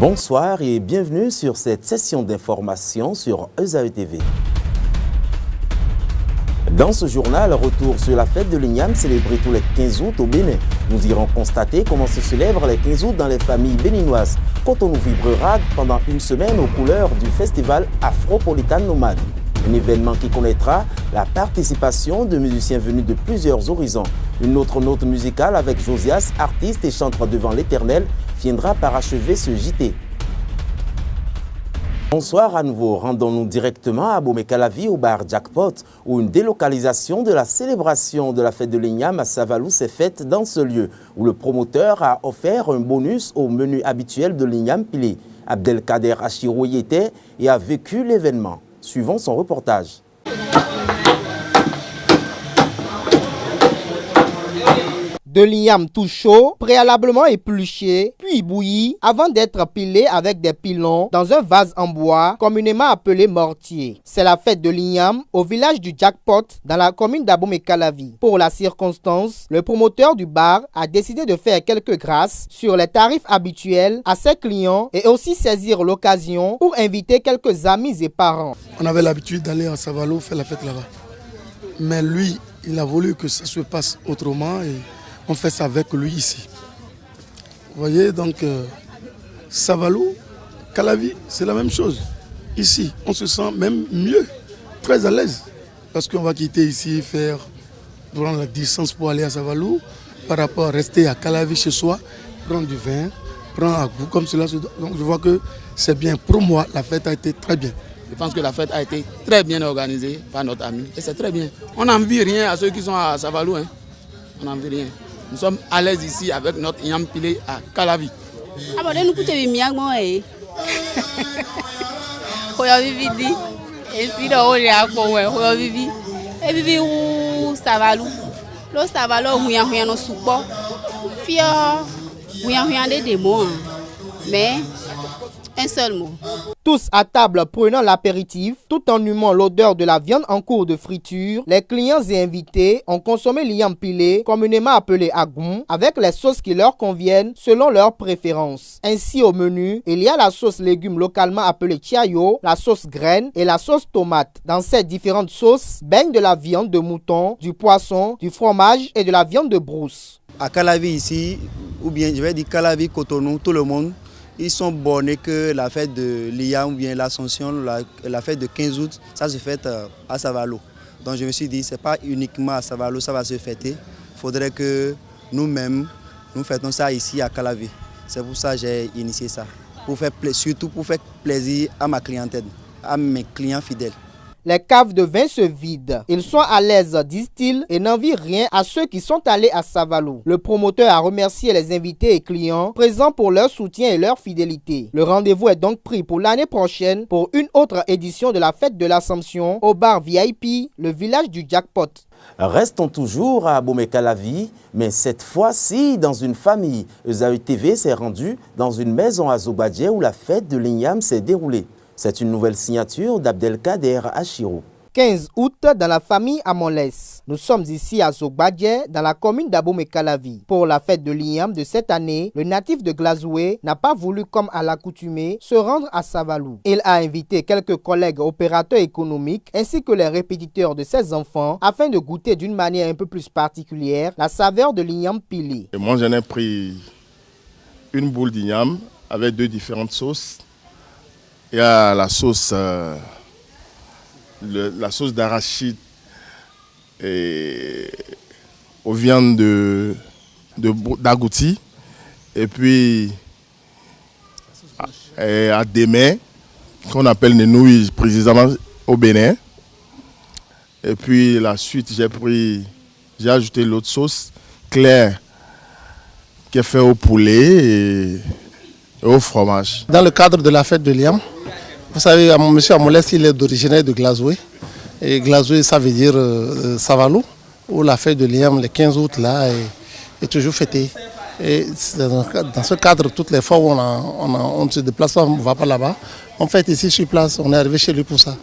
Bonsoir et bienvenue sur cette session d'information sur Esaü TV. Dans ce journal, retour sur la fête de l'Igname célébrée tous les 15 août au Bénin. Nous irons constater comment se célèbre les 15 août dans les familles béninoises. Cotonou vibrera pendant une semaine aux couleurs du festival Afropolitan Nomade. Un événement qui connaîtra la participation de musiciens venus de plusieurs horizons. Une autre note musicale avec Josias, artiste et chanteur devant l'Éternel, viendra parachever ce JT. Bonsoir à nouveau, rendons-nous directement à Abomey-Calavi au bar Jackpot où une délocalisation de la célébration de la fête de l'Igname à Savalou s'est faite dans ce lieu où le promoteur a offert un bonus au menu habituel de l'Igname pilé. Abdelkader Achirou y était et a vécu l'événement. Suivons son reportage. De l'igname tout chaud, préalablement épluché, puis bouilli, avant d'être pilé avec des pilons dans un vase en bois, communément appelé mortier. C'est la fête de l'igname au village du Jackpot, dans la commune d'Abomey-Calavi. Pour la circonstance, le promoteur du bar a décidé de faire quelques grâces sur les tarifs habituels à ses clients et aussi saisir l'occasion pour inviter quelques amis et parents. On avait l'habitude d'aller à Savalou faire la fête là-bas. Mais lui, il a voulu que ça se passe autrement et on fait ça avec lui ici. Vous voyez, donc, Savalou, Calavi, c'est la même chose. Ici, on se sent même mieux, très à l'aise. Parce qu'on va quitter ici, prendre la distance pour aller à Savalou, par rapport à rester à Calavi chez soi, prendre du vin, prendre un goût comme cela. Donc je vois que c'est bien. Pour moi, la fête a été très bien. Je pense que la fête a été très bien organisée par notre ami. Et c'est très bien. On n'envie rien à ceux qui sont à Savalou. Hein. On n'envie rien. Nous sommes à l'aise ici avec notre igname pilé à Calavi. Ah bon, nous pouvons vivre moi. Faut vivre dit. Et si là on est à quoi faut vivre. Et vivre où Savalou. Là Savalou où y a rien au support. Fier, où y a rien des démons. Mais un seul mot. Tous à table prenant l'apéritif, tout en humant l'odeur de la viande en cours de friture, les clients et invités ont consommé l'igname pilé, communément appelé agoum, avec les sauces qui leur conviennent selon leurs préférences. Ainsi au menu, il y a la sauce légumes localement appelée tiayo, la sauce graine et la sauce tomate. Dans ces différentes sauces, baigne de la viande de mouton, du poisson, du fromage et de la viande de brousse. À Calavi ici, ou bien je vais dire Calavi, Cotonou, tout le monde, ils sont bornés que la fête de l'Igname ou bien l'Ascension, la fête de 15 août, ça se fête à Savalou. Donc je me suis dit, ce n'est pas uniquement à Savalou, ça va se fêter. Il faudrait que nous-mêmes, nous fêtons ça ici à Calavi. C'est pour ça que j'ai initié ça. Surtout pour faire plaisir à ma clientèle, à mes clients fidèles. Les caves de vin se vident. Ils sont à l'aise, disent-ils, et n'envient rien à ceux qui sont allés à Savalou. Le promoteur a remercié les invités et clients présents pour leur soutien et leur fidélité. Le rendez-vous est donc pris pour l'année prochaine pour une autre édition de la fête de l'Ascension au bar VIP, le village du Jackpot. Restons toujours à Abomey-Calavi, mais cette fois-ci dans une famille. Esaü TV s'est rendu dans une maison à Zobadje où la fête de l'Igname s'est déroulée. C'est une nouvelle signature d'Abdelkader Achirou. 15 août dans la famille Amonles. Nous sommes ici à Zobadje, dans la commune d'Abomey-Calavi. Pour la fête de l'Igname de cette année, le natif de Glazoué n'a pas voulu, comme à l'accoutumée, se rendre à Savalou. Il a invité quelques collègues opérateurs économiques ainsi que les répétiteurs de ses enfants afin de goûter d'une manière un peu plus particulière la saveur de l'Igname pilé. Moi, j'en ai pris une boule d'Igname avec 2 différentes sauces. Il y a la sauce d'arachide aux viandes d'agouti et puis à Démé, qu'on appelle les nouilles précisément au Bénin. Et puis la suite, j'ai ajouté l'autre sauce claire qui est faite au poulet et au fromage. Dans le cadre de la fête de l'Igname, vous savez, M. Amoles, il est d'origine de Glazoué. Et Glazoué, ça veut dire Savalou, où la fête de l'Igname, le 15 août, là, est toujours fêtée. Et dans ce cadre, toutes les fois où on se déplace, on ne va pas là-bas, on fête ici sur place, on est arrivé chez lui pour ça.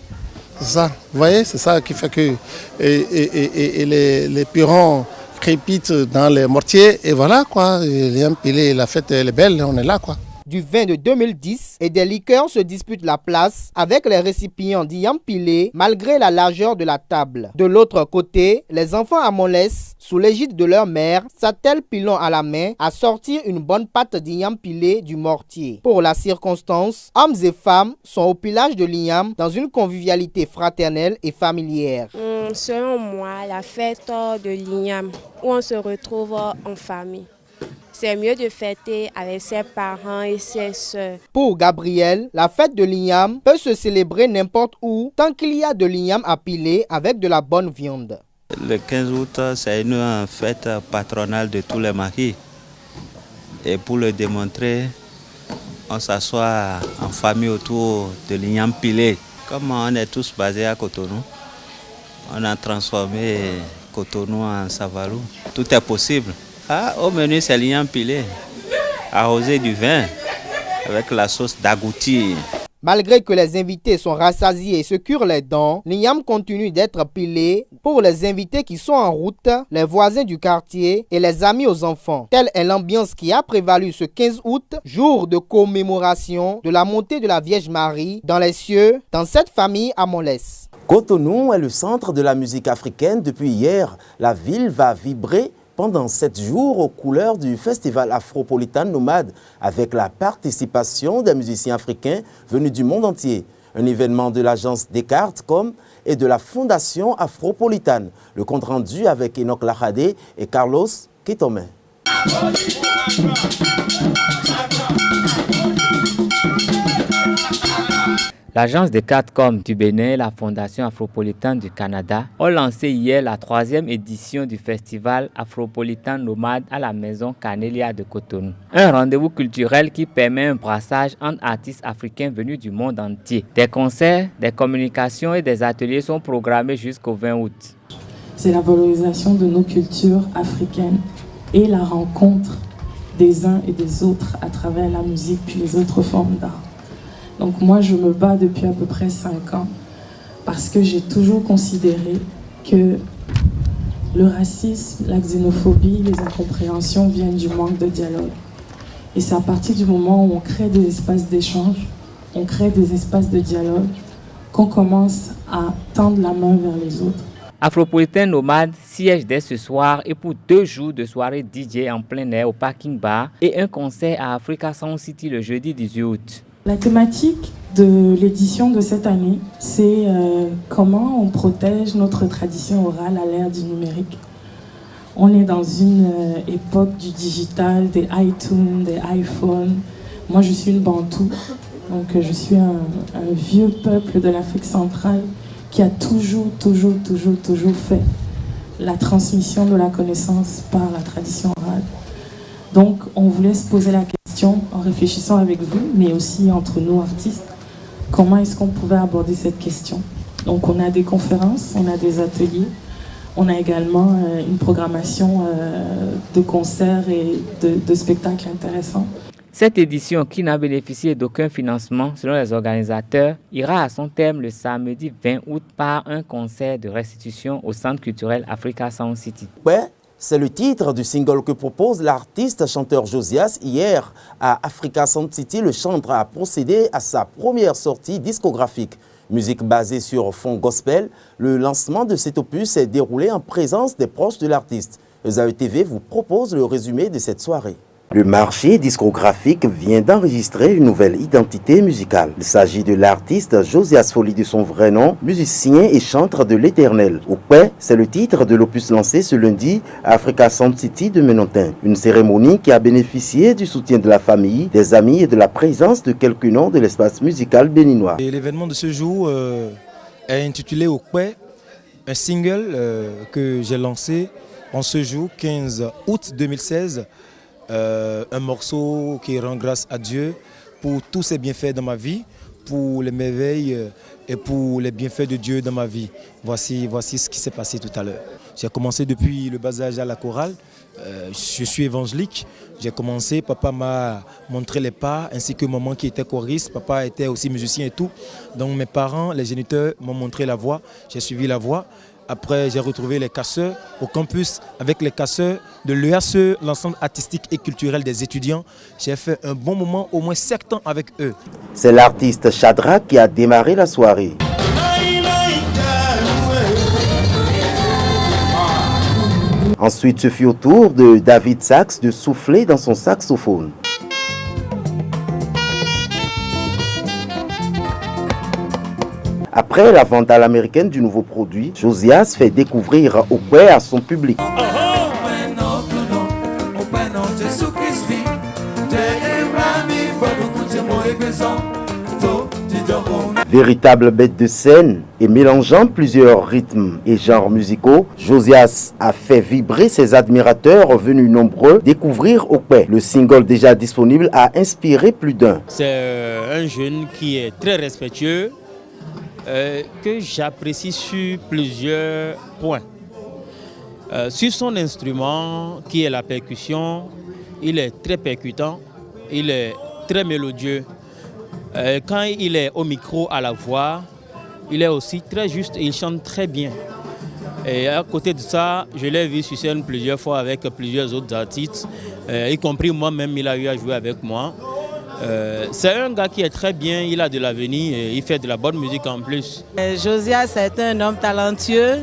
C'est ça, vous voyez, c'est ça qui fait que les pirons crépitent dans les mortiers, et voilà quoi, l'Igname pilé, la fête elle est belle, on est là quoi. du vin de 2010 et des liqueurs se disputent la place avec les récipients d'Iam Pilé malgré la largeur de la table. De l'autre côté, les enfants à Molès, sous l'égide de leur mère, s'attellent pilon à la main à sortir une bonne pâte d'Iam Pilé du mortier. Pour la circonstance, hommes et femmes sont au pilage de l'Iam dans une convivialité fraternelle et familière. Selon moi, la fête de l'Iam, où on se retrouve en famille, c'est mieux de fêter avec ses parents et ses soeurs. Pour Gabriel, la fête de l'Iam peut se célébrer n'importe où tant qu'il y a de l'Iam à piler avec de la bonne viande. Le 15 août, c'est une fête patronale de tous les maris. Et pour le démontrer, on s'assoit en famille autour de l'Iam pilé. Comme on est tous basés à Cotonou, on a transformé Cotonou en Savalou. Tout est possible. Au menu, c'est l'Iam pilé, arrosé du vin avec la sauce d'agouti. Malgré que les invités sont rassasiés et se curent les dents, l'Iam continue d'être pilé pour les invités qui sont en route, les voisins du quartier et les amis aux enfants. Telle est l'ambiance qui a prévalu ce 15 août, jour de commémoration de la montée de la Vierge Marie dans les cieux, dans cette famille à Molès. Cotonou est le centre de la musique africaine. Depuis hier, la ville va vibrer pendant 7 jours aux couleurs du festival Afropolitan Nomade avec la participation des musiciens africains venus du monde entier. Un événement de l'agence Descartes.com et de la fondation Afropolitan. Le compte rendu avec Enoch Lahade et Carlos Ketomé. L'agence Descartes.com du Bénin et la Fondation Afropolitan du Canada ont lancé hier la 3e édition du festival Afropolitan Nomade à la maison Canelia de Cotonou. Un rendez-vous culturel qui permet un brassage entre artistes africains venus du monde entier. Des concerts, des communications et des ateliers sont programmés jusqu'au 20 août. C'est la valorisation de nos cultures africaines et la rencontre des uns et des autres à travers la musique puis les autres formes d'art. Donc moi, je me bats depuis à peu près 5 ans parce que j'ai toujours considéré que le racisme, la xénophobie, les incompréhensions viennent du manque de dialogue. Et c'est à partir du moment où on crée des espaces d'échange, on crée des espaces de dialogue, qu'on commence à tendre la main vers les autres. Afropolitan Nomade siège dès ce soir et pour 2 jours de soirée DJ en plein air au parking bar et un concert à Africa Sound City le jeudi 18 août. La thématique de l'édition de cette année, c'est comment on protège notre tradition orale à l'ère du numérique. On est dans une époque du digital, des iTunes, des iPhones. Moi, je suis une Bantou, donc je suis un vieux peuple de l'Afrique centrale qui a toujours fait la transmission de la connaissance par la tradition orale. Donc, on voulait se poser la question, en réfléchissant avec vous, mais aussi entre nous artistes, comment est-ce qu'on pouvait aborder cette question. Donc, on a des conférences, on a des ateliers, on a également une programmation de concerts et de spectacles intéressants. Cette édition, qui n'a bénéficié d'aucun financement selon les organisateurs, ira à son terme le samedi 20 août par un concert de restitution au Centre culturel Africa Sound City. Ouais. C'est le titre du single que propose l'artiste chanteur Josias. Hier, à Africa Sound City, le chanteur a procédé à sa première sortie discographique. Musique basée sur fond gospel, le lancement de cet opus s'est déroulé en présence des proches de l'artiste. ESAE TV vous propose le résumé de cette soirée. Le marché discographique vient d'enregistrer une nouvelle identité musicale. Il s'agit de l'artiste Josias Folie de son vrai nom, musicien et chanteur de l'Éternel. Okpé, c'est le titre de l'opus lancé ce lundi à Africa Sound City de Menontin. Une cérémonie qui a bénéficié du soutien de la famille, des amis et de la présence de quelques noms de l'espace musical béninois. L'événement de ce jour est intitulé Okpé, un single que j'ai lancé en ce jour 15 août 2016. Un morceau qui rend grâce à Dieu pour tous ses bienfaits dans ma vie, pour les merveilles et pour les bienfaits de Dieu dans ma vie. Voici ce qui s'est passé tout à l'heure. J'ai commencé depuis le bas âge à la chorale. Je suis évangélique. J'ai commencé, papa m'a montré les pas, ainsi que maman qui était choriste. Papa était aussi musicien et tout. Donc mes parents, les géniteurs m'ont montré la voie. J'ai suivi la voie. Après, j'ai retrouvé les casseurs au campus avec les casseurs de l'EACE, l'ensemble artistique et culturel des étudiants. J'ai fait un bon moment, au moins 7 ans avec eux. C'est l'artiste Chadra qui a démarré la soirée. Ensuite, ce fut au tour de David Sax de souffler dans son saxophone. Après la vente à l'américaine du nouveau produit, Josias fait découvrir Okwe à son public. Véritable bête de scène et mélangeant plusieurs rythmes et genres musicaux, Josias a fait vibrer ses admirateurs venus nombreux découvrir Okwe. Le single déjà disponible a inspiré plus d'un. C'est un jeune qui est très respectueux, que j'apprécie sur plusieurs points. Sur son instrument, qui est la percussion, il est très percutant, il est très mélodieux. Quand il est au micro, à la voix, il est aussi très juste et il chante très bien. Et à côté de ça, je l'ai vu sur scène plusieurs fois avec plusieurs autres artistes, y compris moi-même, il a eu à jouer avec moi. C'est un gars qui est très bien, il a de l'avenir et il fait de la bonne musique en plus. Josias est un homme talentueux,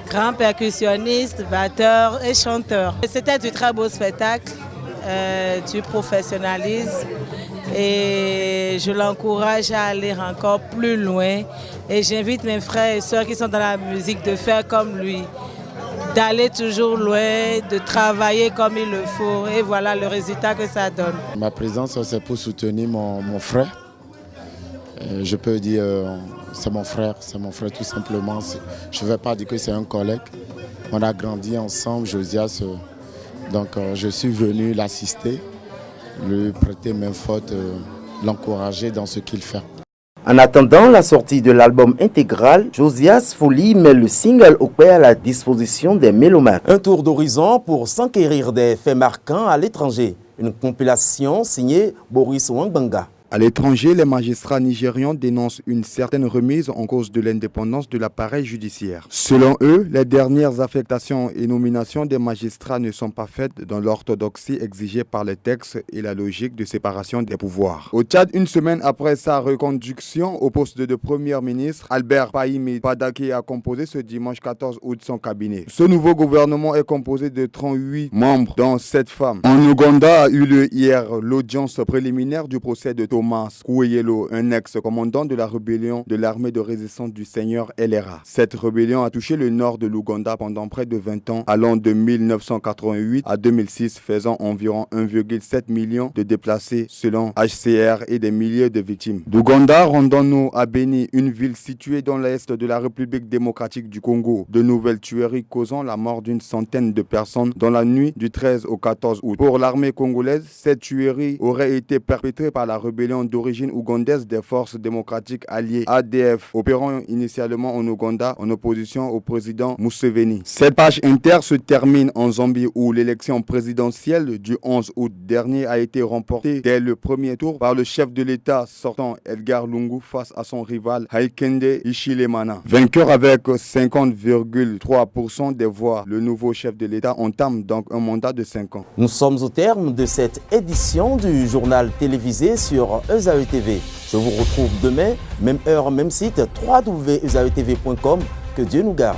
grand percussionniste, batteur et chanteur. C'était du très beau spectacle, du professionnalisme et je l'encourage à aller encore plus loin. Et j'invite mes frères et sœurs qui sont dans la musique de faire comme lui, d'aller toujours loin, de travailler comme il le faut et voilà le résultat que ça donne. Ma présence, c'est pour soutenir mon frère. Je peux dire c'est mon frère tout simplement. Je ne vais pas dire que c'est un collègue. On a grandi ensemble, Josias, donc je suis venu l'assister, lui prêter main forte, l'encourager dans ce qu'il fait. En attendant la sortie de l'album intégral, Josias Folie met le single Okwe à la disposition des mélomanes. Un tour d'horizon pour s'enquérir des faits marquants à l'étranger. Une compilation signée Boris Wangbanga. À l'étranger, les magistrats nigérians dénoncent une certaine remise en cause de l'indépendance de l'appareil judiciaire. Selon eux, les dernières affectations et nominations des magistrats ne sont pas faites dans l'orthodoxie exigée par les textes et la logique de séparation des pouvoirs. Au Tchad, une semaine après sa reconduction au poste de Premier ministre, Albert Pahimi Badaki a composé ce dimanche 14 août son cabinet. Ce nouveau gouvernement est composé de 38 membres, dont 7 femmes. En Ouganda a eu lieu hier l'audience préliminaire du procès de Thomas Koueyelo, un ex-commandant de la rébellion de l'armée de résistance du Seigneur LRA. Cette rébellion a touché le nord de l'Ouganda pendant près de 20 ans, allant de 1988 à 2006, faisant environ 1,7 million de déplacés selon HCR et des milliers de victimes. D'Ouganda, rendons-nous à Beni, une ville située dans l'est de la République démocratique du Congo. De nouvelles tueries causant la mort d'une centaine de personnes dans la nuit du 13 au 14 août. Pour l'armée congolaise, cette tuerie aurait été perpétrée par la rébellion d'origine ougandaise des forces démocratiques alliées ADF, opérant initialement en Ouganda en opposition au président Museveni. Cette page inter se termine en Zambie où l'élection présidentielle du 11 août dernier a été remportée dès le premier tour par le chef de l'État sortant Edgar Lungu face à son rival Hakainde Hichilema. Vainqueur avec 50,3% des voix, le nouveau chef de l'État entame donc un mandat de 5 ans. Nous sommes au terme de cette édition du journal télévisé sur ESAE TV. Je vous retrouve demain, même heure, même site, www.esaetv.com. Que Dieu nous garde.